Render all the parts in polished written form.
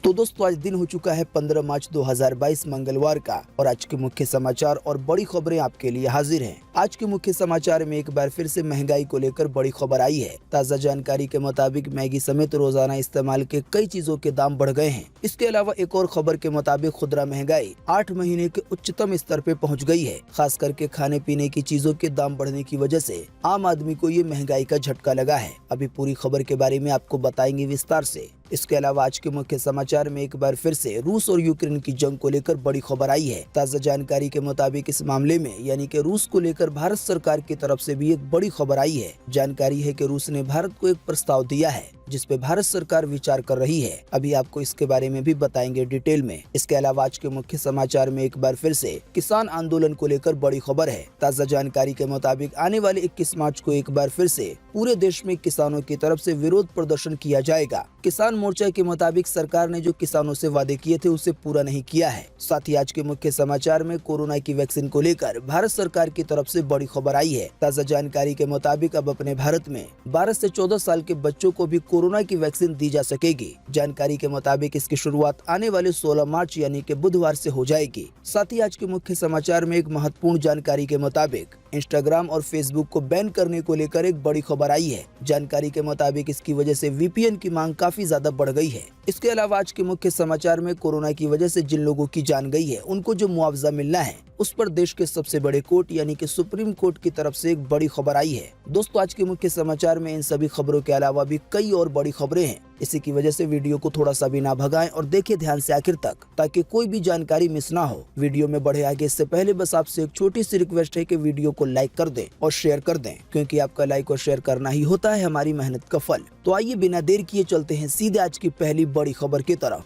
तो दोस्तों आज दिन हो चुका है 15 मार्च 2022 मंगलवार का और आज के मुख्य समाचार और बड़ी खबरें आपके लिए हाजिर हैं। आज के मुख्य समाचार में एक बार फिर से महंगाई को लेकर बड़ी खबर आई है। ताज़ा जानकारी के मुताबिक मैगी समेत रोजाना इस्तेमाल के कई चीजों के दाम बढ़ गए हैं। इसके अलावा एक और खबर के मुताबिक खुदरा महंगाई 8 महीने के उच्चतम स्तर पे पहुंच गई है। खास करके खाने पीने की चीजों के दाम बढ़ने की वजह से आम आदमी को ये महंगाई का झटका लगा है। अभी पूरी खबर के बारे में आपको बताएंगे विस्तार से। इसके अलावा आज के मुख्य समाचार में एक बार फिर से रूस और यूक्रेन की जंग को लेकर बड़ी खबर आई है। ताज़ा जानकारी के मुताबिक इस मामले में यानी कि रूस को लेकर भारत सरकार की तरफ से भी एक बड़ी खबर आई है। जानकारी है कि रूस ने भारत को एक प्रस्ताव दिया है जिस पे भारत सरकार विचार कर रही है। अभी आपको इसके बारे में भी बताएंगे डिटेल में। इसके अलावा आज के मुख्य समाचार में एक बार फिर से किसान आंदोलन को लेकर बड़ी खबर है। ताज़ा जानकारी के मुताबिक आने वाले 21 मार्च को एक बार फिर से पूरे देश में किसानों की तरफ से विरोध प्रदर्शन किया जाएगा। किसान मोर्चा के मुताबिक सरकार ने जो किसानों से वादे किए थे उसे पूरा नहीं किया है। साथ ही आज के मुख्य समाचार में कोरोना की वैक्सीन को लेकर भारत सरकार की तरफ से बड़ी खबर आई है। ताज़ा जानकारी के मुताबिक अब अपने भारत में 12 से 14 साल के बच्चों को भी कोरोना की वैक्सीन दी जा सकेगी। जानकारी के मुताबिक इसकी शुरुआत आने वाले 16 मार्च यानी कि बुधवार से हो जाएगी। साथ ही आज के मुख्य समाचार में एक महत्वपूर्ण जानकारी के मुताबिक इंस्टाग्राम और फेसबुक को बैन करने को लेकर एक बड़ी खबर आई है। जानकारी के मुताबिक इसकी वजह से वीपीएन की मांग काफी ज्यादा बढ़ गई है। इसके अलावा आज के मुख्य समाचार में कोरोना की वजह से जिन लोगों की जान गई है उनको जो मुआवजा मिलना है उस पर देश के सबसे बड़े कोर्ट यानी कि सुप्रीम कोर्ट की तरफ से एक बड़ी खबर आई है। दोस्तों आज के मुख्य समाचार में इन सभी खबरों के अलावा भी कई और बड़ी खबरें हैं। इसी की वजह से वीडियो को थोड़ा सा भी ना भगाएं और देखिए ध्यान से आखिर तक ताकि कोई भी जानकारी मिस ना हो। वीडियो में बढ़े आगे इससे पहले बस आपसे एक छोटी सी रिक्वेस्ट है कि वीडियो को लाइक कर दें और शेयर कर दें, क्योंकि आपका लाइक और शेयर करना ही होता है हमारी मेहनत का फल। तो आइए बिना देर किए चलते हैं सीधे आज की पहली बड़ी खबर की तरफ।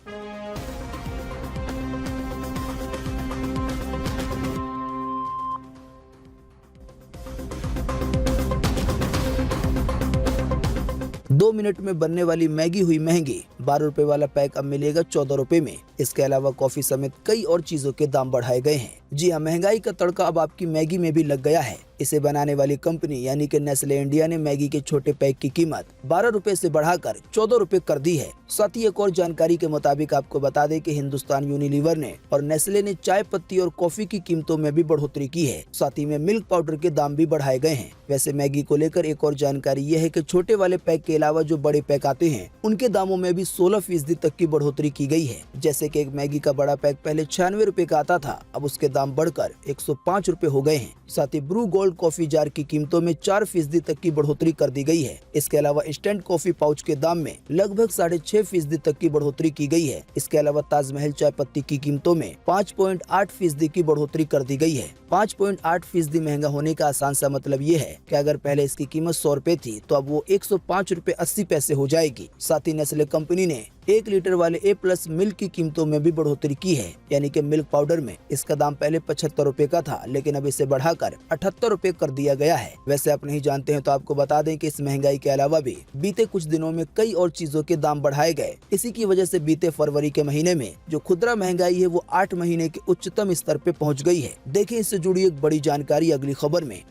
2 मिनट में बनने वाली मैगी हुई महंगी। 12 रुपए वाला पैक अब मिलेगा 14 रुपए में। इसके अलावा कॉफी समेत कई और चीजों के दाम बढ़ाए गए हैं। जी हाँ, महंगाई का तड़का अब आपकी मैगी में भी लग गया है। इसे बनाने वाली कंपनी यानी कि नेस्ले इंडिया ने मैगी के छोटे पैक की कीमत 12 रुपए से बढ़ाकर 14 रुपए कर दी है। साथ ही एक और जानकारी के मुताबिक आपको बता दें कि हिंदुस्तान यूनिलीवर ने और नेस्ले ने चाय पत्ती और कॉफी की कीमतों में भी बढ़ोतरी की है। साथ ही में मिल्क पाउडर के दाम भी बढ़ाए गए हैं। वैसे मैगी को लेकर एक और जानकारी ये है कि छोटे वाले पैक के अलावा जो बड़े पैक आते हैं उनके दामों में भी 16% तक की बढ़ोतरी की गई है। जैसे कि एक मैगी का बड़ा पैक पहले 96 रुपए का आता था, अब उसके दाम बढ़कर 105 रुपए हो गए हैं। साथ ही ब्रू गोल्ड कॉफी जार की कीमतों में 4% तक की बढ़ोतरी कर दी गई है। इसके अलावा इंस्टेंट कॉफी पाउच के दाम में लगभग 6.5% तक की बढ़ोतरी की गई है। इसके अलावा ताजमहल चाय पत्ती की कीमतों में 5.8% की बढ़ोतरी कर दी गई है। 5.8% महंगा होने का आसान सा मतलब ये है कि अगर पहले इसकी कीमत 100 रुपए थी तो अब वो 105 रुपए 80 पैसे हो जाएगी। साथ ही नेस्ले कंपनी ने 1 लीटर वाले A+ मिल्क की कीमतों में भी बढ़ोतरी की है, यानी कि मिल्क पाउडर में इसका दाम पहले 75 रुपए का था, लेकिन अब इसे बढ़ाकर 78 रुपए कर दिया गया है। वैसे आप नहीं जानते हैं तो आपको बता दें कि इस महंगाई के अलावा भी बीते कुछ दिनों में कई और चीजों के दाम बढ़ाए गए। इसी की वजह से बीते फरवरी के महीने में जो खुदरा महंगाई है वो 8 महीने के उच्चतम स्तर पे पहुंच गई है। देखिए इससे जुड़ी एक बड़ी जानकारी अगली खबर में।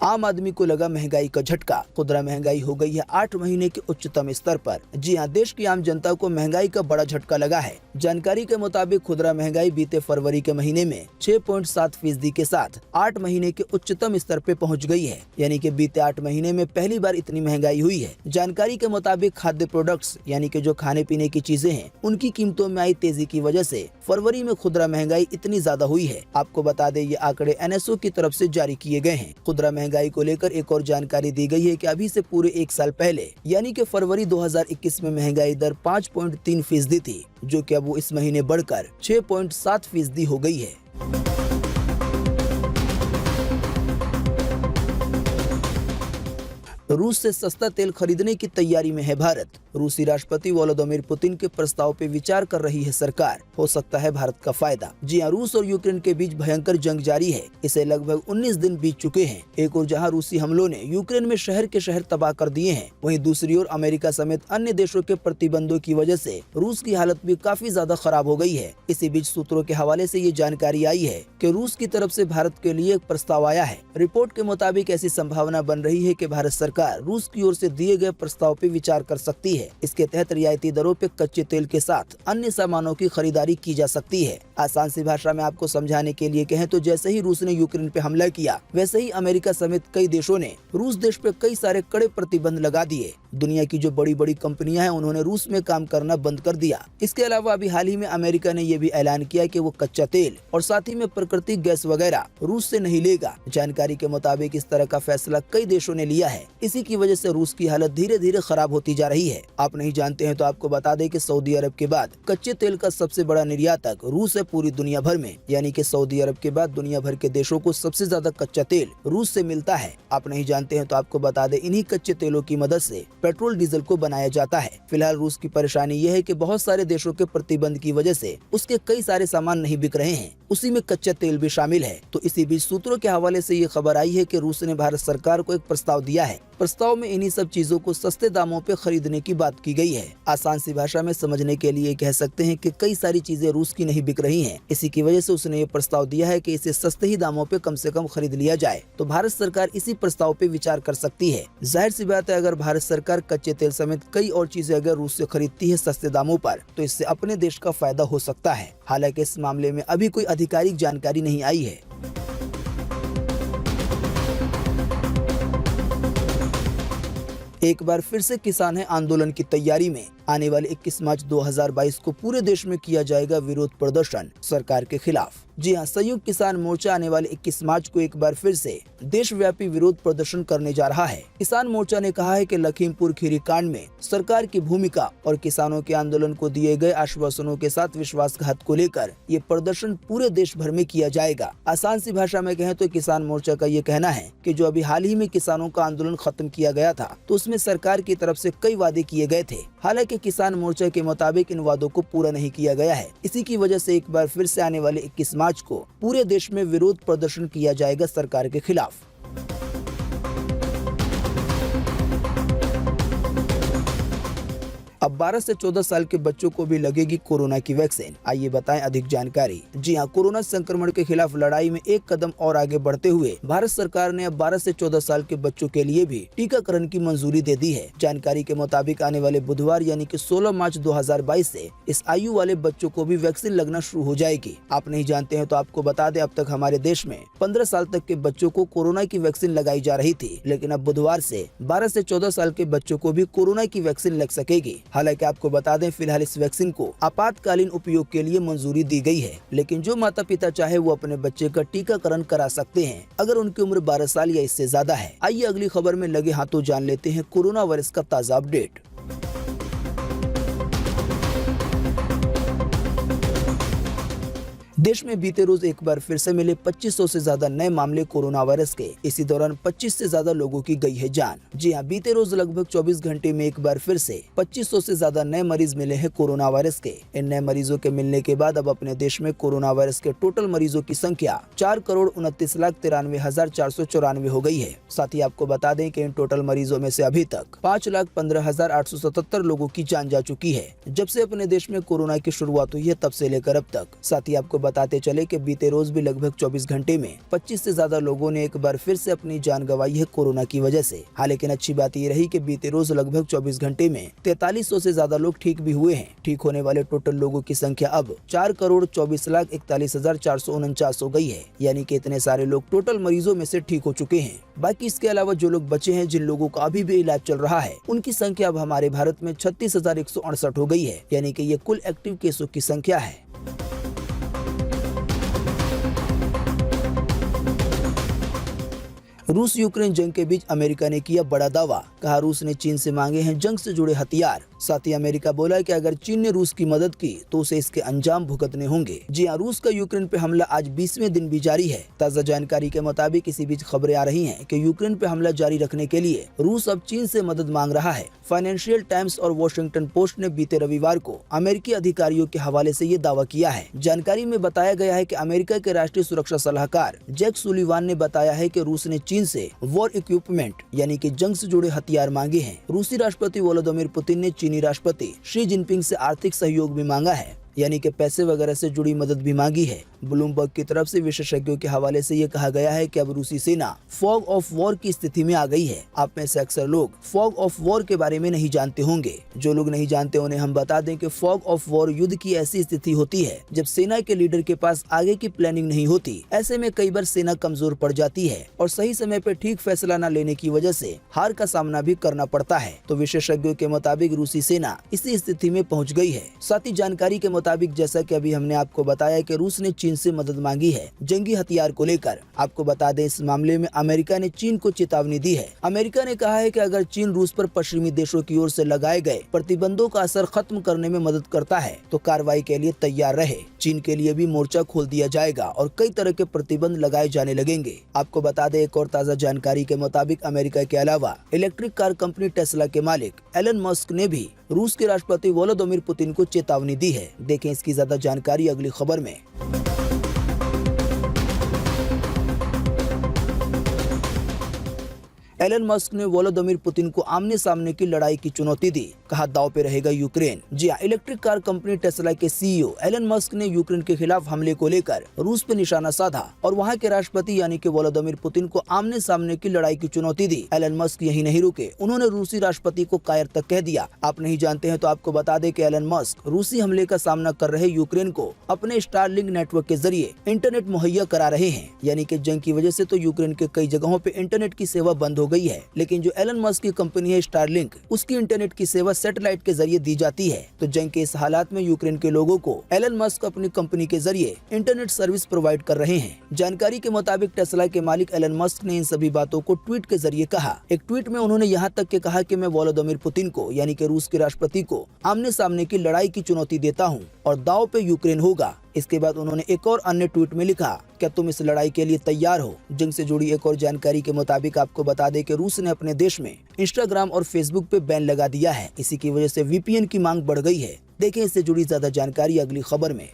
आम आदमी को लगा महंगाई का झटका। खुदरा महंगाई हो गई है 8 महीने के उच्चतम स्तर पर। जी हां, देश की आम जनता को महंगाई का बड़ा झटका लगा है। जानकारी के मुताबिक खुदरा महंगाई बीते फरवरी के महीने में 6.7% के साथ 8 महीने के उच्चतम स्तर पे पहुंच गई है, यानी कि बीते 8 महीने में पहली बार इतनी महंगाई हुई है। जानकारी के मुताबिक खाद्य प्रोडक्ट्स यानी कि जो खाने पीने की चीजें हैं उनकी कीमतों में आई तेजी की वजह से फरवरी में खुदरा महंगाई इतनी ज्यादा हुई है। आपको बता दें ये आंकड़े NSO की तरफ से जारी किए गए हैं। खुदरा महंगाई को लेकर एक और जानकारी दी गई है कि अभी से पूरे 1 साल पहले यानी कि फरवरी 2021 में महंगाई दर 5.3% थी, जो कि अब वो इस महीने बढ़कर 6.7% हो गई है। रूस से सस्ता तेल खरीदने की तैयारी में है भारत। रूसी राष्ट्रपति व्लादिमीर पुतिन के प्रस्ताव पे विचार कर रही है सरकार। हो सकता है भारत का फायदा। जी हां, रूस और यूक्रेन के बीच भयंकर जंग जारी है। इसे लगभग 19 दिन बीत चुके हैं। एक और जहां रूसी हमलों ने यूक्रेन में शहर के शहर तबाह कर दिए हैं, वहीं दूसरी ओर अमेरिका समेत अन्य देशों के प्रतिबंधों की वजह से रूस की हालत भी काफी ज्यादा खराब हो गई है। इसी बीच सूत्रों के हवाले से ये जानकारी आई है कि रूस की तरफ से भारत के लिए एक प्रस्ताव आया है। रिपोर्ट के मुताबिक ऐसी संभावना बन रही है कि भारत सरकार सरकार रूस की ओर से दिए गए प्रस्ताव पे विचार कर सकती है। इसके तहत रियायती दरों पे कच्चे तेल के साथ अन्य सामानों की खरीदारी की जा सकती है। आसान सी भाषा में आपको समझाने के लिए कहें तो जैसे ही रूस ने यूक्रेन पे हमला किया, वैसे ही अमेरिका समेत कई देशों ने रूस देश पे कई सारे कड़े प्रतिबंध लगा दिए। दुनिया की जो बड़ी बड़ी कंपनियां हैं, उन्होंने रूस में काम करना बंद कर दिया। इसके अलावा अभी हाल ही में अमेरिका ने ये भी ऐलान किया कि वो कच्चा तेल और साथ ही में प्राकृतिक गैस वगैरह रूस से नहीं लेगा। जानकारी के मुताबिक इस तरह का फैसला कई देशों ने लिया है। इसी की वजह से रूस की हालत धीरे धीरे खराब होती जा रही है। आप नहीं जानते हैं तो आपको बता दें कि सऊदी अरब के बाद कच्चे तेल का सबसे बड़ा निर्यातक रूस है पूरी दुनिया भर में, यानी कि सऊदी अरब के बाद दुनिया भर के देशों को सबसे ज्यादा कच्चा तेल रूस से मिलता है। आप नहीं जानते हैं तो आपको बता दें, इन्हीं कच्चे तेलों की मदद से पेट्रोल डीजल को बनाया जाता है। फिलहाल रूस की परेशानी यह है कि बहुत सारे देशों के प्रतिबंध की वजह से उसके कई सारे सामान नहीं बिक रहे हैं, उसी में कच्चा तेल भी शामिल है। तो इसी बीच सूत्रों के हवाले से ये खबर आई है कि रूस ने भारत सरकार को एक प्रस्ताव दिया है। प्रस्ताव में इन्हीं सब चीजों को सस्ते दामों पे खरीदने की बात की गई है। आसान सी भाषा में समझने के लिए कह सकते हैं कि कई सारी चीजें रूस की नहीं बिक रही हैं। इसी की वजह से उसने ये प्रस्ताव दिया है कि इसे सस्ते ही दामों पे कम से कम खरीद लिया जाए। तो भारत सरकार इसी प्रस्ताव पे विचार कर सकती है। जाहिर सी बात है, अगर भारत सरकार कच्चे तेल समेत कई और चीजें अगर रूस से खरीदती है सस्ते दामों पर, तो इससे अपने देश का फायदा हो सकता है। हालांकि इस मामले में अभी कोई आधिकारिक जानकारी नहीं आई है। एक बार फिर से किसान है आंदोलन की तैयारी में। आने वाले 21 मार्च 2022 को पूरे देश में किया जाएगा विरोध प्रदर्शन सरकार के खिलाफ। जी हां, संयुक्त किसान मोर्चा आने वाले 21 मार्च को एक बार फिर से देशव्यापी विरोध प्रदर्शन करने जा रहा है। किसान मोर्चा ने कहा है कि लखीमपुर खीरी कांड में सरकार की भूमिका और किसानों के आंदोलन को दिए गए आश्वासनों के साथ विश्वासघात को लेकर ये प्रदर्शन पूरे देश भर में किया जाएगा। आसान सी भाषा में कहें तो किसान मोर्चा का ये कहना है कि जो अभी हाल ही में किसानों का आंदोलन खत्म किया गया था, तो उसमें सरकार की तरफ से कई वादे किए गए थे। हालांकि किसान मोर्चा के मुताबिक इन वादों को पूरा नहीं किया गया है। इसी की वजह से एक बार फिर से आने वाले 21 मार्च को पूरे देश में विरोध प्रदर्शन किया जाएगा सरकार के खिलाफ। अब 12 से 14 साल के बच्चों को भी लगेगी कोरोना की वैक्सीन। आइए बताएं अधिक जानकारी। जी हां, कोरोना संक्रमण के खिलाफ लड़ाई में एक कदम और आगे बढ़ते हुए भारत सरकार ने अब 12 से 14 साल के बच्चों के लिए भी टीकाकरण की मंजूरी दे दी है। जानकारी के मुताबिक आने वाले बुधवार यानी कि 16 मार्च 2022 से इस आयु वाले बच्चों को भी वैक्सीन लगना शुरू हो जाएगी। आप नहीं जानते हैं तो आपको बता दें, अब तक हमारे देश में 15 साल तक के बच्चों को कोरोना की वैक्सीन लगाई जा रही थी, लेकिन अब बुधवार से 12 से 14 साल के बच्चों को भी कोरोना की वैक्सीन लग सकेगी। हालांकि आपको बता दें, फिलहाल इस वैक्सीन को आपातकालीन उपयोग के लिए मंजूरी दी गई है, लेकिन जो माता पिता चाहे वो अपने बच्चे का टीकाकरण करा सकते हैं अगर उनकी उम्र 12 साल या इससे ज्यादा है। आइए अगली खबर में लगे हाथों जान लेते हैं कोरोना वायरस का ताजा अपडेट। देश में बीते रोज एक बार फिर से मिले 2500 से ज्यादा नए मामले कोरोना वायरस के। इसी दौरान 25 से ज्यादा लोगों की गई है जान। जी हां, बीते रोज लगभग 24 घंटे में एक बार फिर से 2500 से ज्यादा नए मरीज मिले हैं कोरोना वायरस के। इन नए मरीजों के मिलने के बाद अब अपने देश में कोरोना वायरस के टोटल मरीजों की संख्या 4,29,93,494 हो गई है। साथ ही आपको बता दें कि इन टोटल मरीजों में से अभी तक 5,15,877 लोगों की जान जा चुकी है। जब से अपने देश में कोरोना की शुरुआत हुई है तब से लेकर अब तक। साथ ही आपको बताते चले कि बीते रोज भी लगभग 24 घंटे में 25 से ज्यादा लोगों ने एक बार फिर से अपनी जान गंवाई है कोरोना की वजह से। हालांकि अच्छी बात ये रही कि बीते रोज लगभग 24 घंटे में 4300 से ज्यादा लोग ठीक भी हुए हैं। ठीक होने वाले टोटल लोगों की संख्या अब 4,24,41,449 हो गई है, यानी कि इतने सारे लोग टोटल मरीजों में से ठीक हो चुके हैं। बाकी इसके अलावा जो लोग बचे हैं, जिन लोगों का अभी भी इलाज चल रहा है, उनकी संख्या अब हमारे भारत में 36,168 हो गई है, यानी कि ये कुल एक्टिव केसों की संख्या है। रूस यूक्रेन जंग के बीच अमेरिका ने किया बड़ा दावा। कहा रूस ने चीन से मांगे हैं जंग से जुड़े हथियार। साथ ही अमेरिका बोला कि अगर चीन ने रूस की मदद की तो उसे इसके अंजाम भुगतने होंगे। जी हां, रूस का यूक्रेन पे हमला आज 20वें दिन भी जारी है। ताजा जानकारी के मुताबिक इसी बीच खबरें आ रही हैं कि यूक्रेन पे हमला जारी रखने के लिए रूस अब चीन से मदद मांग रहा है। फाइनेंशियल टाइम्स और वॉशिंगटन पोस्ट ने बीते रविवार को अमेरिकी अधिकारियों के हवाले से ये दावा किया है। जानकारी में बताया गया है कि अमेरिका के राष्ट्रीय सुरक्षा सलाहकार जैक सुलिवान ने बताया है कि रूस ने चीन से वॉर इक्विपमेंट यानी कि जंग से जुड़े हथियार मांगे हैं। रूसी राष्ट्रपति व्लादिमीर पुतिन ने चीनी राष्ट्रपति शी जिनपिंग से आर्थिक सहयोग भी मांगा है। यानी कि पैसे वगैरह से जुड़ी मदद भी मांगी है। ब्लूमबर्ग की तरफ से विशेषज्ञों के हवाले से ये कहा गया है कि अब रूसी सेना फॉग ऑफ वॉर की स्थिति में आ गई है। आप में से अक्सर लोग फॉग ऑफ वॉर के बारे में नहीं जानते होंगे। जो लोग नहीं जानते उन्हें हम बता दें कि फॉग ऑफ वॉर युद्ध की ऐसी स्थिति होती है जब सेना के लीडर के पास आगे की प्लानिंग नहीं होती। ऐसे में कई बार सेना कमजोर पड़ जाती है और सही समय पर ठीक फैसला न लेने की वजह से हार का सामना भी करना पड़ता है। तो विशेषज्ञों के मुताबिक रूसी सेना इसी स्थिति में पहुंच गई है। साथ ही जानकारी के मुताबिक जैसा कि अभी हमने आपको बताया कि रूस ने चीन से मदद मांगी है जंगी हथियार को लेकर। आपको बता दें इस मामले में अमेरिका ने चीन को चेतावनी दी है। अमेरिका ने कहा है कि अगर चीन रूस पर पश्चिमी देशों की ओर से लगाए गए प्रतिबंधों का असर खत्म करने में मदद करता है तो कार्रवाई के लिए तैयार रहे। चीन के लिए भी मोर्चा खोल दिया जाएगा और कई तरह के प्रतिबंध लगाए जाने लगेंगे। आपको बता दें एक और ताज़ा जानकारी के मुताबिक अमेरिका के अलावा इलेक्ट्रिक कार कंपनी टेस्ला के मालिक एलन मस्क ने भी रूस के राष्ट्रपति व्लादिमीर पुतिन को चेतावनी दी है। देखें इसकी ज्यादा जानकारी अगली खबर में। एलन मस्क ने व्लादिमीर पुतिन को आमने सामने की लड़ाई की चुनौती दी। कहा दांव पे रहेगा यूक्रेन। जी हाँ, इलेक्ट्रिक कार कंपनी टेस्ला के सीईओ एलन मस्क ने यूक्रेन के खिलाफ हमले को लेकर रूस पे निशाना साधा और वहां के राष्ट्रपति यानी कि व्लादिमीर पुतिन को आमने सामने की लड़ाई की चुनौती दी। एलन मस्क यही नहीं रुके, उन्होंने रूसी राष्ट्रपति को कायर तक कह दिया। आप नहीं जानते हैं तो आपको बता दें कि एलन मस्क रूसी हमले का सामना कर रहे यूक्रेन को अपने स्टारलिंक नेटवर्क के जरिए इंटरनेट मुहैया करा रहे हैं। यानी कि जंग की वजह से तो यूक्रेन के कई जगहों पे इंटरनेट की सेवा बंद हो गई है, लेकिन जो एलन मस्क की कंपनी है स्टारलिंक, उसकी इंटरनेट की सेवा सैटेलाइट के जरिए दी जाती है। तो जंग के इस हालात में यूक्रेन के लोगों को एलन मस्क अपनी कंपनी के जरिए इंटरनेट सर्विस प्रोवाइड कर रहे हैं। जानकारी के मुताबिक टेस्ला के मालिक एलन मस्क ने इन सभी बातों को ट्वीट के जरिए कहा। एक ट्वीट में उन्होंने यहाँ तक के कहा कि मैं व्लादिमीर पुतिन को यानी कि रूस के राष्ट्रपति को आमने सामने की लड़ाई की चुनौती देता हूँ और दांव पे यूक्रेन होगा। इसके बाद उन्होंने एक और अन्य ट्वीट में लिखा, क्या तुम इस लड़ाई के लिए तैयार हो? जंग से जुड़ी एक और जानकारी के मुताबिक आपको बता दें कि रूस ने अपने देश में इंस्टाग्राम और फेसबुक पे बैन लगा दिया है। इसी की वजह से वीपीएन की मांग बढ़ गई है। देखें इससे जुड़ी ज्यादा जानकारी अगली खबर में।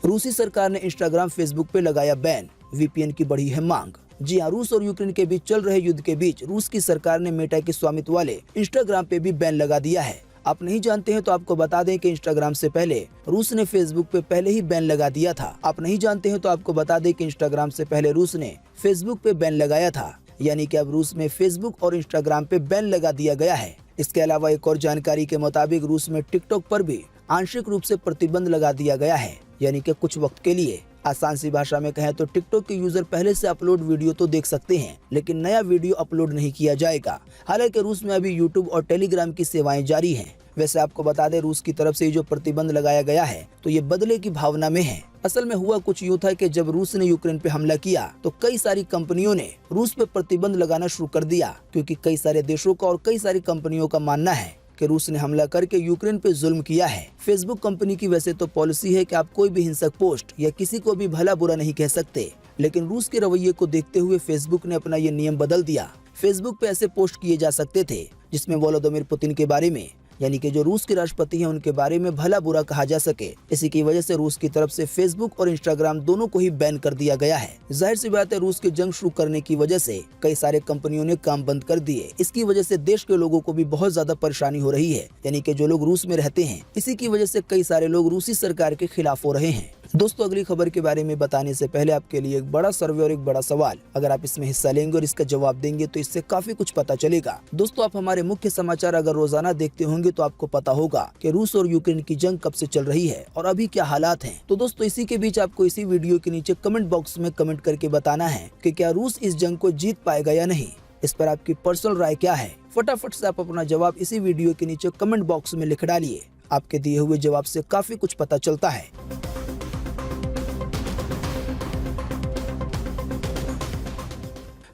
रूसी सरकार ने इंस्टाग्राम फेसबुक पे लगाया बैन, वीपीएन की बढ़ी है मांग। जी हाँ, रूस और यूक्रेन के बीच चल रहे युद्ध के बीच रूस की सरकार ने मेटा के स्वामित्व वाले इंस्टाग्राम पे भी बैन लगा दिया है। आप नहीं जानते हैं तो आपको बता दें कि इंस्टाग्राम से पहले रूस ने फेसबुक पे पहले ही बैन लगा दिया था। आप नहीं जानते हैं तो आपको बता दें कि इंस्टाग्राम से पहले रूस ने फेसबुक पे बैन लगाया था। यानी कि अब रूस में फेसबुक और इंस्टाग्राम पे बैन लगा दिया गया है। इसके अलावा एक और जानकारी के मुताबिक रूस में टिकटॉक पर भी आंशिक रूप से प्रतिबंध लगा दिया गया है, यानी कि कुछ वक्त के लिए। आसान सी भाषा में कहें तो टिकटॉक के यूजर पहले से अपलोड वीडियो तो देख सकते हैं, लेकिन नया वीडियो अपलोड नहीं किया जाएगा। हालांकि रूस में अभी यूट्यूब और टेलीग्राम की सेवाएं जारी हैं। वैसे आपको बता दें रूस की तरफ से जो प्रतिबंध लगाया गया है तो ये बदले की भावना में है। असल में हुआ कुछ यूं था कि जब रूस ने यूक्रेन पे हमला किया तो कई सारी कंपनियों ने रूस पे प्रतिबंध लगाना शुरू कर दिया, क्योंकि कई सारे देशों का और कई सारी कंपनियों का मानना है कि रूस ने हमला करके यूक्रेन पे जुल्म किया है। फेसबुक कंपनी की वैसे तो पॉलिसी है कि आप कोई भी हिंसक पोस्ट या किसी को भी भला बुरा नहीं कह सकते, लेकिन रूस के रवैये को देखते हुए फेसबुक ने अपना ये नियम बदल दिया। फेसबुक पे ऐसे पोस्ट किए जा सकते थे जिसमें व्लादिमीर पुतिन के बारे में यानी कि जो रूस के राष्ट्रपति हैं उनके बारे में भला बुरा कहा जा सके। इसी की वजह से रूस की तरफ से फेसबुक और इंस्टाग्राम दोनों को ही बैन कर दिया गया है। जाहिर सी बात है रूस की जंग शुरू करने की वजह से कई सारे कंपनियों ने काम बंद कर दिए। इसकी वजह से देश के लोगों को भी बहुत ज्यादा परेशानी हो रही है, यानी कि जो लोग रूस में रहते हैं। इसी की वजह से कई सारे लोग रूसी सरकार के खिलाफ हो रहे हैं। दोस्तों अगली खबर के बारे में बताने से पहले आपके लिए एक बड़ा सर्वे और एक बड़ा सवाल। अगर आप इसमें हिस्सा लेंगे और इसका जवाब देंगे तो इससे काफी कुछ पता चलेगा। दोस्तों आप हमारे मुख्य समाचार अगर रोजाना देखते होंगे तो आपको पता होगा कि रूस और यूक्रेन की जंग कब से चल रही है और अभी क्या हालात हैं। तो दोस्तों इसी के बीच आपको इसी वीडियो के नीचे कमेंट बॉक्स में कमेंट करके बताना है कि क्या रूस इस जंग को जीत पाएगा या नहीं। इस पर आपकी पर्सनल राय क्या है? फटाफट से आप अपना जवाब इसी वीडियो के नीचे कमेंट बॉक्स में लिख डालिए। आपके दिए हुए जवाब से काफी कुछ पता चलता है।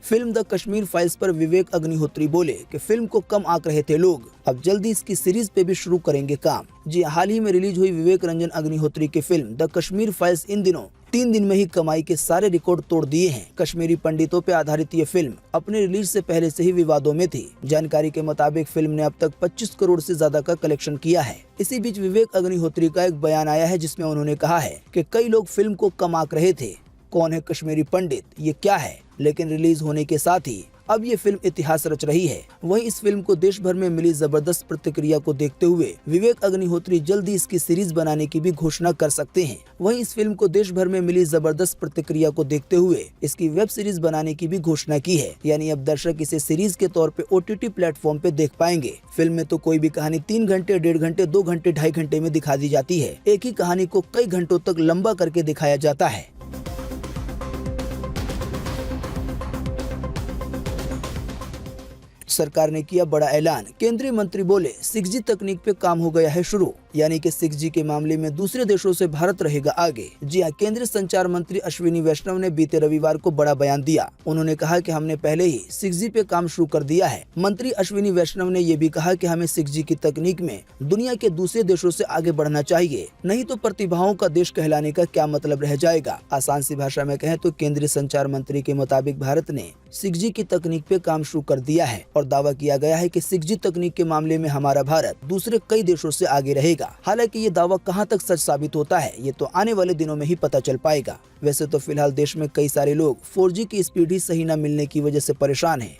फिल्म द कश्मीर फाइल्स पर विवेक अग्निहोत्री बोले कि फिल्म को कम आंक रहे थे लोग, अब जल्दी इसकी सीरीज पे भी शुरू करेंगे काम। जी हाल ही में रिलीज हुई विवेक रंजन अग्निहोत्री की film the Kashmir files in दिनों 3 दिन में ही कमाई के सारे रिकॉर्ड तोड़ दिए हैं। कश्मीरी पंडितों पे आधारित ये फिल्म अपने रिलीज से पहले से ही विवादों में थी। जानकारी के मुताबिक फिल्म ने अब तक 25 करोड़ से ज्यादा का कलेक्शन किया है। इसी बीच विवेक अग्निहोत्री का एक बयान आया है जिसमें उन्होंने कहा है कि कई लोग फिल्म को कम आंक रहे थे, कौन है कश्मीरी पंडित, ये क्या है, लेकिन रिलीज होने के साथ ही अब ये फिल्म इतिहास रच रही है। वहीं इस फिल्म को देश भर में मिली जबरदस्त प्रतिक्रिया को देखते हुए विवेक अग्निहोत्री जल्दी इसकी सीरीज बनाने की भी घोषणा कर सकते हैं। वहीं इस फिल्म को देश भर में मिली जबरदस्त प्रतिक्रिया को देखते हुए इसकी वेब सीरीज बनाने की भी घोषणा की है, यानी अब दर्शक इसे सीरीज के तौर पे OTT प्लेटफॉर्म पे देख पाएंगे। फिल्म में तो कोई भी कहानी 3 घंटे, 1.5 घंटे, 2 घंटे, 2.5 घंटे में दिखा दी जाती है। एक ही कहानी को कई घंटों तक लंबा करके दिखाया जाता है। सरकार ने किया बड़ा ऐलान, केंद्रीय मंत्री बोले 6G तकनीक पे काम हो गया है शुरू, यानी कि 6G के मामले में दूसरे देशों से भारत रहेगा आगे। जी हां, केंद्रीय संचार मंत्री अश्विनी वैष्णव ने बीते रविवार को बड़ा बयान दिया। उन्होंने कहा कि हमने पहले ही 6G पे काम शुरू कर दिया है। मंत्री अश्विनी वैष्णव ने ये भी कहा कि हमें 6G की तकनीक में दुनिया के दूसरे देशों से आगे बढ़ना चाहिए, नहीं तो प्रतिभाओं का देश कहलाने का क्या मतलब रह जाएगा। आसान सी भाषा में कहें तो केंद्रीय संचार मंत्री के मुताबिक भारत ने 6G की तकनीक पे काम शुरू कर दिया है और दावा किया गया है कि 6G तकनीक के मामले में हमारा भारत दूसरे कई देशों से आगे रहेगा। हालांकि ये दावा कहां तक सच साबित होता है, ये तो आने वाले दिनों में ही पता चल पाएगा। वैसे तो फिलहाल देश में कई सारे लोग 4G की स्पीड ही सही न मिलने की वजह से परेशान हैं।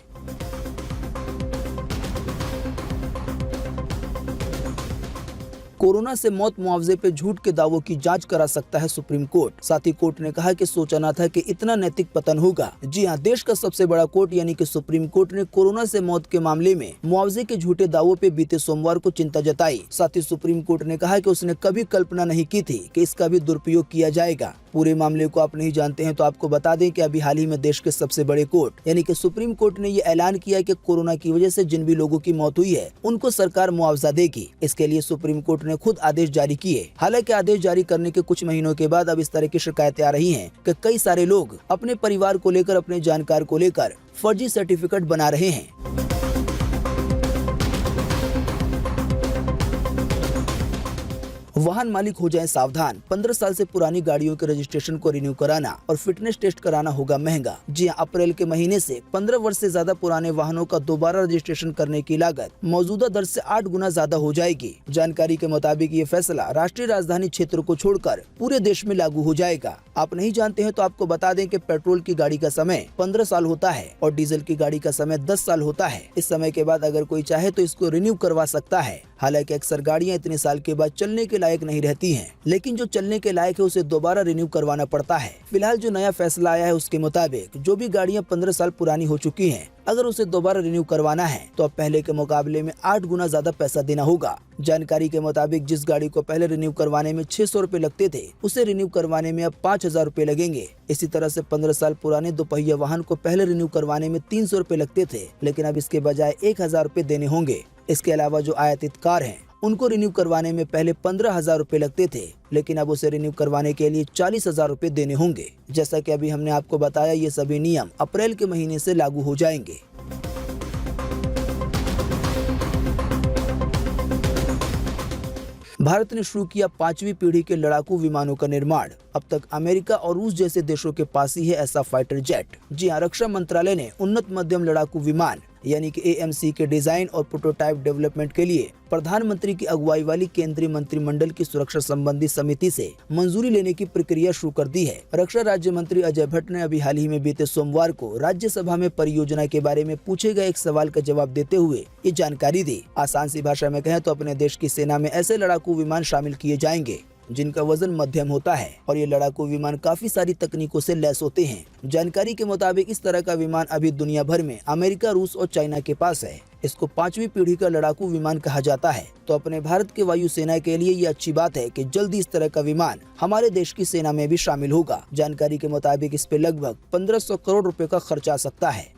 कोरोना से मौत मुआवजे पे झूठ के दावों की जांच करा सकता है सुप्रीम कोर्ट। साथ ही कोर्ट ने कहा कि सोचा न था कि इतना नैतिक पतन होगा। जी हां, देश का सबसे बड़ा कोर्ट यानी कि सुप्रीम कोर्ट ने कोरोना से मौत के मामले में मुआवजे के झूठे दावों पे बीते सोमवार को चिंता जताई। साथ ही सुप्रीम कोर्ट ने कहा कि उसने कभी कल्पना नहीं की थी कि इसका भी दुरुपयोग किया जाएगा। पूरे मामले को आप नहीं जानते हैं तो आपको बता दें कि अभी हाल ही में देश के सबसे बड़े कोर्ट यानी कि सुप्रीम कोर्ट ने ये ऐलान किया कि कोरोना की वजह से जिन भी लोगों की मौत हुई है उनको सरकार मुआवजा देगी। इसके लिए सुप्रीम कोर्ट ने खुद आदेश जारी किए। हालांकि आदेश जारी करने के कुछ महीनों के बाद अब इस तरह की शिकायतें आ रही हैं कि कई सारे लोग अपने परिवार को लेकर, अपने जानकार को लेकर फर्जी सर्टिफिकेट बना रहे हैं। वाहन मालिक हो जाएं सावधान, 15 साल से पुरानी गाड़ियों के रजिस्ट्रेशन को रिन्यू कराना और फिटनेस टेस्ट कराना होगा महंगा। जी हां, अप्रैल के महीने से 15 वर्ष से ज्यादा पुराने वाहनों का दोबारा रजिस्ट्रेशन करने की लागत मौजूदा दर से 8 गुना ज्यादा हो जाएगी। जानकारी के मुताबिक ये फैसला राष्ट्रीय राजधानी क्षेत्र को छोड़कर पूरे देश में लागू हो जाएगा। आप नहीं जानते हैं तो आपको बता दें कि पेट्रोल की गाड़ी का समय 15 साल होता है और डीजल की गाड़ी का समय 10 साल होता है। इस समय के बाद अगर कोई चाहे तो इसको रिन्यू करवा सकता है। हालांकि अक्सर गाड़ियां इतने साल के बाद चलने के लायक नहीं रहती हैं, लेकिन जो चलने के लायक है उसे दोबारा रिन्यू करवाना पड़ता है। फिलहाल जो नया फैसला आया है उसके मुताबिक जो भी गाड़ियां 15 साल पुरानी हो चुकी हैं, अगर उसे दोबारा रिन्यू करवाना है तो अब पहले के मुकाबले में 8 गुना ज्यादा पैसा देना होगा। जानकारी के मुताबिक जिस गाड़ी को पहले रिन्यू करवाने में 600 रुपए लगते थे, उसे रिन्यू करवाने में अब 5000 रुपए लगेंगे। इसी तरह से 15 साल पुराने दोपहिया वाहन को पहले रिन्यू करवाने में 300 रुपए लगते थे, लेकिन अब इसके बजाय 1000 रुपए देने होंगे। इसके अलावा जो आयातित कार हैं उनको रिन्यू करवाने में पहले 15,000 रुपए लगते थे, लेकिन अब उसे रिन्यू करवाने के लिए 40,000 रुपए देने होंगे। जैसा कि अभी हमने आपको बताया, ये सभी नियम अप्रैल के महीने से लागू हो जाएंगे। भारत ने शुरू किया 5वीं पीढ़ी के लड़ाकू विमानों का निर्माण। अब तक अमेरिका और रूस जैसे देशों के पास ही है ऐसा फाइटर जेट। जी हां, रक्षा मंत्रालय ने उन्नत मध्यम लड़ाकू विमान यानी कि AMC के डिजाइन और प्रोटोटाइप डेवलपमेंट के लिए प्रधानमंत्री की अगुवाई वाली केंद्रीय मंत्रिमंडल की सुरक्षा संबंधी समिति से मंजूरी लेने की प्रक्रिया शुरू कर दी है। रक्षा राज्य मंत्री अजय भट्ट ने अभी हाल ही में बीते सोमवार को राज्यसभा में परियोजना के बारे में पूछे गए एक सवाल का जवाब देते हुए ये जानकारी दी। आसान सी भाषा में कहें तो अपने देश की सेना में ऐसे लड़ाकू विमान शामिल किए जाएंगे जिनका वजन मध्यम होता है और ये लड़ाकू विमान काफी सारी तकनीकों से लैस होते हैं। जानकारी के मुताबिक इस तरह का विमान अभी दुनिया भर में अमेरिका, रूस और चाइना के पास है। इसको 5वीं पीढ़ी का लड़ाकू विमान कहा जाता है। तो अपने भारत के वायुसेना के लिए ये अच्छी बात है कि जल्दी इस तरह का विमान हमारे देश की सेना में भी शामिल होगा। जानकारी के मुताबिक इस पे लगभग 1500 करोड़ रुपए का खर्च आ सकता है।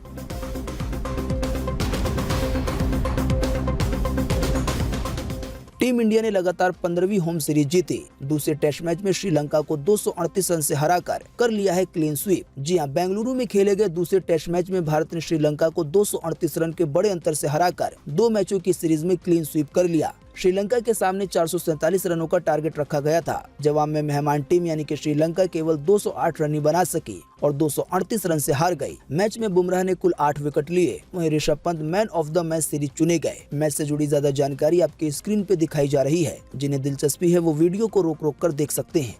टीम इंडिया ने लगातार 15वीं होम सीरीज जीती। दूसरे टेस्ट मैच में श्रीलंका को 238 रन से हराकर कर लिया है क्लीन स्वीप। जी हां, बेंगलुरु में खेले गए दूसरे टेस्ट मैच में भारत ने श्रीलंका को 238 रन के बड़े अंतर से हराकर 2 मैचों की सीरीज में क्लीन स्वीप कर लिया। श्रीलंका के सामने 447 रनों का टारगेट रखा गया था। जवाब में मेहमान टीम यानी कि श्रीलंका केवल 208 रन ही बना सकी और 238 रन से हार गई। मैच में बुमराह ने कुल 8 विकेट लिए, वहीं Rishabh Pant man of the match series चुने गए। मैच से जुड़ी ज्यादा जानकारी आपकी स्क्रीन पे दिखाई जा रही है। जिन्हें दिलचस्पी है वो वीडियो को रोक कर देख सकते हैं।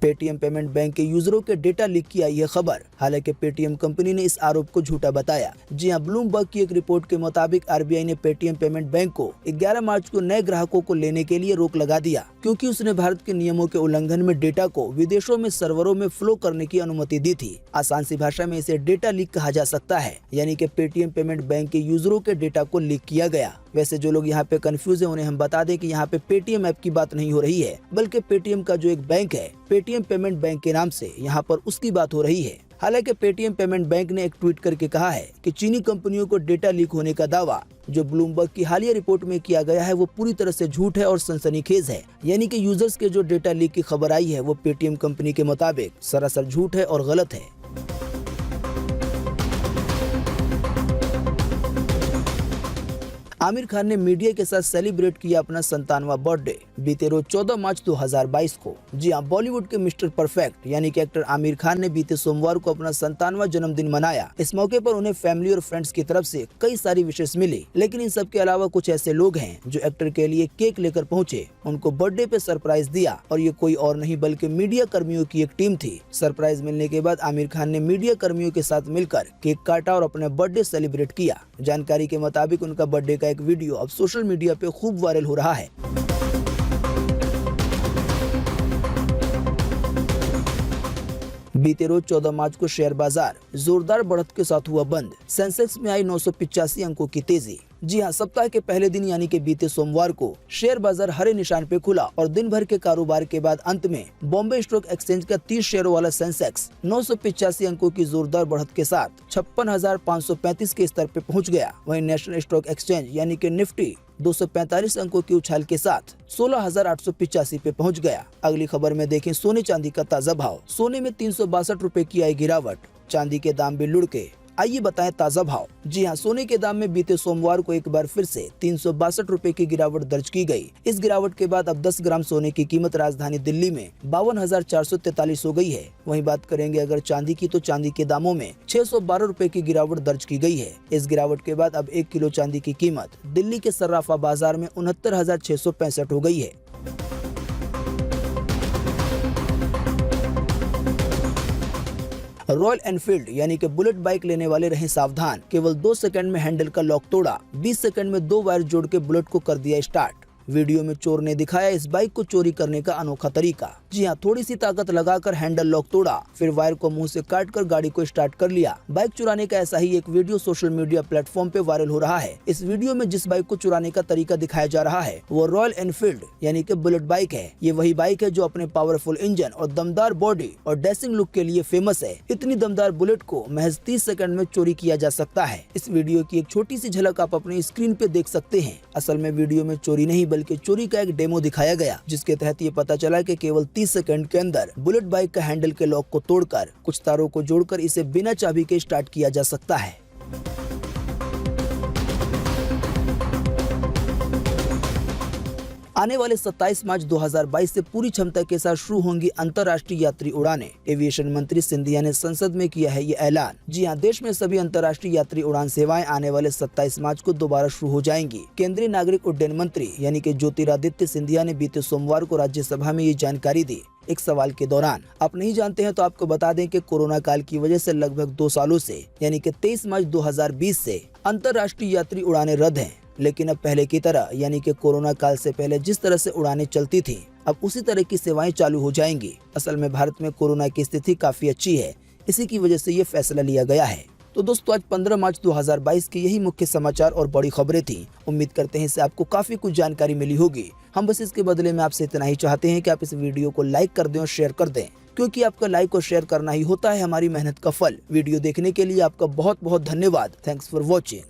पेटीएम पेमेंट बैंक के यूजरों के डेटा लीक की आई है खबर। हालांकि पेटीएम कंपनी ने इस आरोप को झूठा बताया। जी हां, ब्लूमबर्ग की एक रिपोर्ट के मुताबिक आरबीआई ने पेटीएम पेमेंट बैंक को 11 मार्च को नए ग्राहकों को लेने के लिए रोक लगा दिया, क्योंकि उसने भारत के नियमों के उल्लंघन में डेटा को विदेशों में सर्वरों में फ्लो करने की अनुमति दी थी। आसान सी भाषा में इसे डेटा लीक कहा जा सकता है, यानी कि पेटीएम पेमेंट बैंक के यूजरों के डेटा को लीक किया गया। वैसे जो लोग यहाँ पे कंफ्यूज है उन्हें हम बता दें कि यहाँ पे पेटीएम ऐप की बात नहीं हो रही है, बल्कि पेटीएम का जो एक बैंक है पेटीएम पेमेंट बैंक के नाम से यहाँ पर उसकी बात हो रही है। हालांकि पेटीएम पेमेंट बैंक ने एक ट्वीट करके कहा है कि चीनी कंपनियों को डेटा लीक होने का दावा जो ब्लूमबर्ग की हालिया रिपोर्ट में किया गया है वो पूरी तरह से झूठ है और सनसनीखेज है। यानी कि यूजर्स के जो डेटा लीक की खबर आई है वो पेटीएम कंपनी के मुताबिक सरासर झूठ है और गलत है। आमिर खान ने मीडिया के साथ सेलिब्रेट किया अपना 57वां बर्थडे बीते रोज 14 मार्च 2022 को। जी हां, बॉलीवुड के मिस्टर परफेक्ट यानी कि एक्टर आमिर खान ने बीते सोमवार को अपना 57वां जन्मदिन मनाया। इस मौके पर उन्हें फैमिली और फ्रेंड्स की तरफ से कई सारी विशेष मिली, लेकिन इन सब के अलावा कुछ ऐसे लोग हैं जो एक्टर के लिए केक लेकर पहुंचे, उनको बर्थडे पे सरप्राइज दिया और ये कोई और नहीं बल्कि मीडिया कर्मियों की एक टीम थी। सरप्राइज मिलने के बाद आमिर खान ने मीडिया कर्मियों के साथ मिलकर केक काटा और अपने बर्थडे सेलिब्रेट किया। जानकारी के मुताबिक उनका बर्थडे का एक वीडियो अब सोशल मीडिया पे खूब वायरल हो रहा है। बीते रोज 14 मार्च को शेयर बाजार जोरदार बढ़त के साथ हुआ बंद। सेंसेक्स में आई 985 अंकों की तेजी। जी हां, सप्ताह के पहले दिन यानी कि बीते सोमवार को शेयर बाजार हरे निशान पे खुला और दिन भर के कारोबार के बाद अंत में बॉम्बे स्टॉक एक्सचेंज का 30 शेयरों वाला सेंसेक्स 985 अंकों की जोरदार बढ़त के साथ 56,535 के स्तर पे पहुंच गया। वहीं नेशनल स्टॉक एक्सचेंज यानी कि निफ्टी 245 अंकों की उछाल के साथ 16,885 पे पहुंच गया। अगली खबर में देखें सोने चांदी का ताजा भाव। सोने में 362 रुपए की आई गिरावट, चांदी के दाम भी लुढ़के। आइए बताएं ताजा भाव। जी हां, सोने के दाम में बीते सोमवार को एक बार फिर से 362 रुपए की गिरावट दर्ज की गई। इस गिरावट के बाद अब 10 ग्राम सोने की कीमत राजधानी दिल्ली में 52,443 हो गई है। वहीं बात करेंगे अगर चांदी की, तो चांदी के दामों में 612 रुपए की गिरावट दर्ज की गई है। इस गिरावट के बाद अब 1 किलो चांदी की कीमत दिल्ली के सर्राफा बाजार में 69,665 हो गई है। रॉयल एनफील्ड यानी कि बुलेट बाइक लेने वाले रहे सावधान। केवल 2 सेकंड में हैंडल का लॉक तोड़ा, 20 सेकंड में 2 वायर जोड़ के बुलेट को कर दिया स्टार्ट। वीडियो में चोर ने दिखाया इस बाइक को चोरी करने का अनोखा तरीका। जी हां, थोड़ी सी ताकत लगाकर हैंडल लॉक तोड़ा, फिर वायर को मुंह से काटकर गाड़ी को स्टार्ट कर लिया। बाइक चुराने का ऐसा ही एक वीडियो सोशल मीडिया प्लेटफॉर्म पे वायरल हो रहा है। इस वीडियो में जिस बाइक को चुराने का तरीका दिखाया जा रहा है वो रॉयल एनफील्ड यानी कि बुलेट बाइक है। ये वही बाइक है जो अपने पावरफुल इंजन और दमदार बॉडी और डैशिंग लुक के लिए फेमस है। इतनी दमदार बुलेट को महज 30 सेकंड में चोरी किया जा सकता है। इस वीडियो की एक छोटी सी झलक आप अपनी स्क्रीन पे देख सकते हैं। असल में वीडियो में चोरी नहीं बल्कि चोरी का एक डेमो दिखाया गया, जिसके तहत ये पता चला कि केवल 30 सेकंड के अंदर बुलेट बाइक का हैंडल के लॉक को तोड़कर कुछ तारों को जोड़कर इसे बिना चाबी के स्टार्ट किया जा सकता है। आने वाले 27 मार्च 2022 से पूरी क्षमता के साथ शुरू होंगी अंतर्राष्ट्रीय यात्री उड़ानें। एविएशन मंत्री सिंधिया ने संसद में किया है ये ऐलान। जी हां, देश में सभी अंतर्राष्ट्रीय यात्री उड़ान सेवाएं आने वाले 27 मार्च को दोबारा शुरू हो जाएंगी। केंद्रीय नागरिक उड्डयन मंत्री यानी कि ज्योतिरादित्य सिंधिया ने बीते सोमवार को राज्यसभा में ये जानकारी दी। एक सवाल के दौरान, आप नहीं जानते हैं तो आपको बता दें कि कोरोना काल की वजह से लगभग 2 सालों से यानी कि 23 मार्च 2020 से अंतर्राष्ट्रीय यात्री उड़ानें रद्द हैं। लेकिन अब पहले की तरह यानी कि कोरोना काल से पहले जिस तरह से उड़ानें चलती थी अब उसी तरह की सेवाएं चालू हो जाएंगी। असल में भारत में कोरोना की स्थिति काफी अच्छी है, इसी की वजह से ये फैसला लिया गया है। तो दोस्तों, आज 15 मार्च 2022 के यही मुख्य समाचार और बड़ी खबरें थी। उम्मीद करते हैं इससे आपको काफी कुछ जानकारी मिली होगी। हम बस इसके बदले में आपसे इतना ही चाहते हैं कि आप इस वीडियो को लाइक कर दें और शेयर कर दें, क्योंकि आपका लाइक और शेयर करना ही होता है हमारी मेहनत का फल। वीडियो देखने के लिए आपका बहुत बहुत धन्यवाद। Thanks for watching.